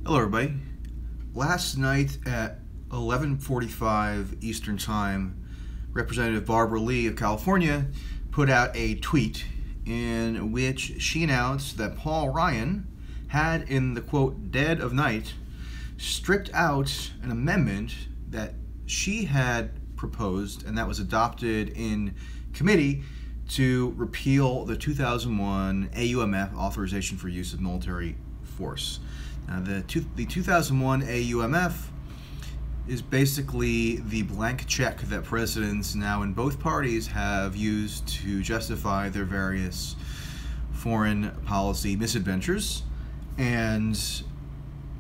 Hello everybody. Last night at 11:45 Eastern Time, Representative Barbara Lee of California put out a tweet in which she announced that Paul Ryan had, in the quote, dead of night, stripped out an amendment that she had proposed and that was adopted in committee to repeal the 2001 AUMF authorization for use of military force. Now, the 2001 AUMF is basically the blank check that presidents now in both parties have used to justify their various foreign policy misadventures, and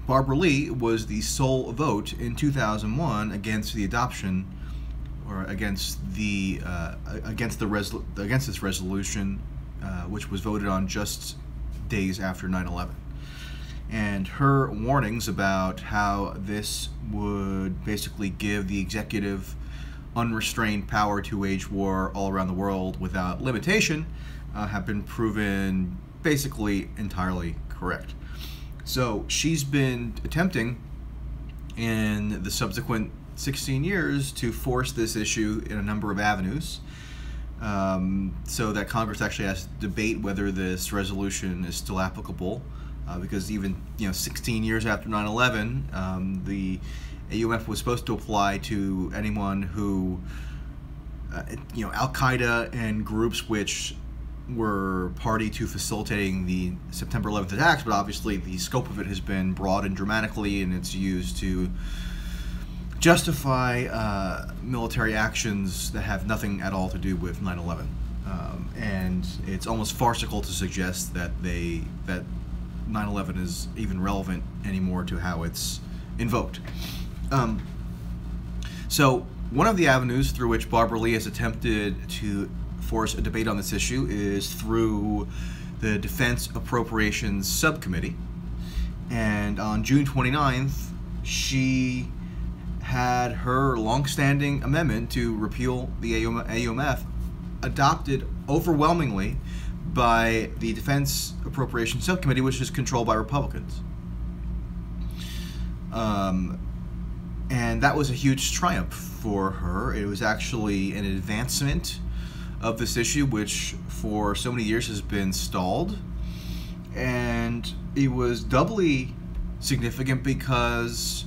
Barbara Lee was the sole vote in 2001 against the adoption, or against this resolution, which was voted on just days after 9/11. And her warnings about how this would basically give the executive unrestrained power to wage war all around the world without limitation have been proven basically entirely correct. So she's been attempting in the subsequent 16 years to force this issue in a number of avenues, so that Congress actually has to debate whether this resolution is still applicable. Because even 16 years after 9/11, the AUMF was supposed to apply to anyone who, Al-Qaeda and groups which were party to facilitating the September 11th attacks, but obviously the scope of it has been broadened dramatically, and it's used to justify military actions that have nothing at all to do with 9/11. And it's almost farcical to suggest that 9/11 is even relevant anymore to how it's invoked. So one of the avenues through which Barbara Lee has attempted to force a debate on this issue is through the Defense Appropriations Subcommittee. And on June 29th, she had her long-standing amendment to repeal the AUMF adopted overwhelmingly by the Defense Appropriations Subcommittee, which is controlled by Republicans. And that was a huge triumph for her. It was actually an advancement of this issue, which for so many years has been stalled. And it was doubly significant because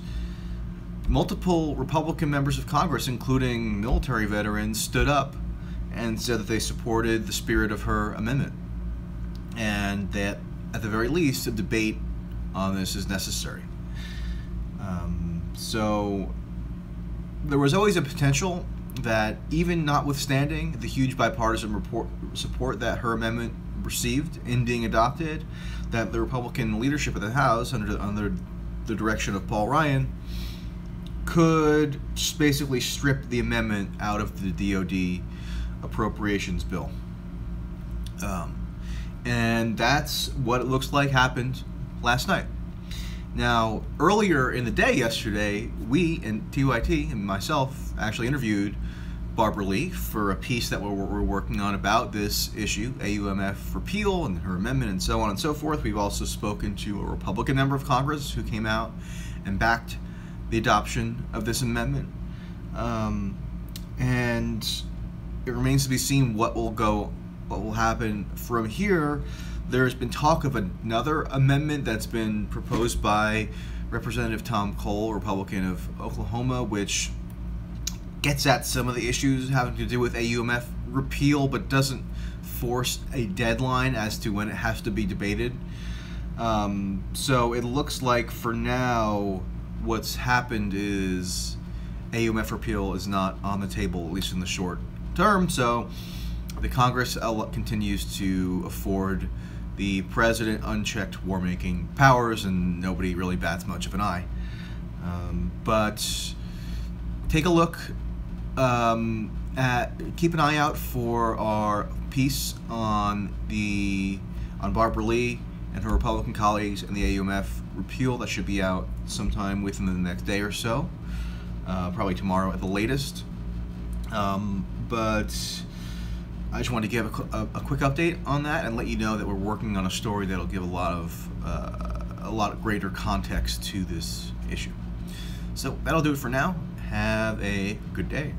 multiple Republican members of Congress, including military veterans, stood up and said that they supported the spirit of her amendment, and that at the very least a debate on this is necessary. So there was always a potential that, even notwithstanding the huge bipartisan support that her amendment received in being adopted, that the Republican leadership of the House, under the direction of Paul Ryan, could just basically strip the amendment out of the DoD appropriations bill. And that's what it looks like happened last night. Now, earlier in the day yesterday, we, and TYT and myself, actually interviewed Barbara Lee for a piece that we're working on about this issue, AUMF repeal and her amendment and so on and so forth. We've also spoken to a Republican member of Congress who came out and backed the adoption of this amendment. And it remains to be seen what will happen from here. There's been talk of another amendment that's been proposed by Representative Tom Cole, Republican of Oklahoma, which gets at some of the issues having to do with AUMF repeal, but doesn't force a deadline as to when it has to be debated. So it looks like for now what's happened is AUMF repeal is not on the table, at least in the short term. So the Congress continues to afford the president unchecked war-making powers, and nobody really bats much of an eye. But take a look keep an eye out for our piece on Barbara Lee and her Republican colleagues and the AUMF repeal. That should be out sometime within the next day or so, probably tomorrow at the latest. But I just wanted to give a quick update on that and let you know that we're working on a story that'll give a lot a lot greater context to this issue. So that'll do it for now. Have a good day.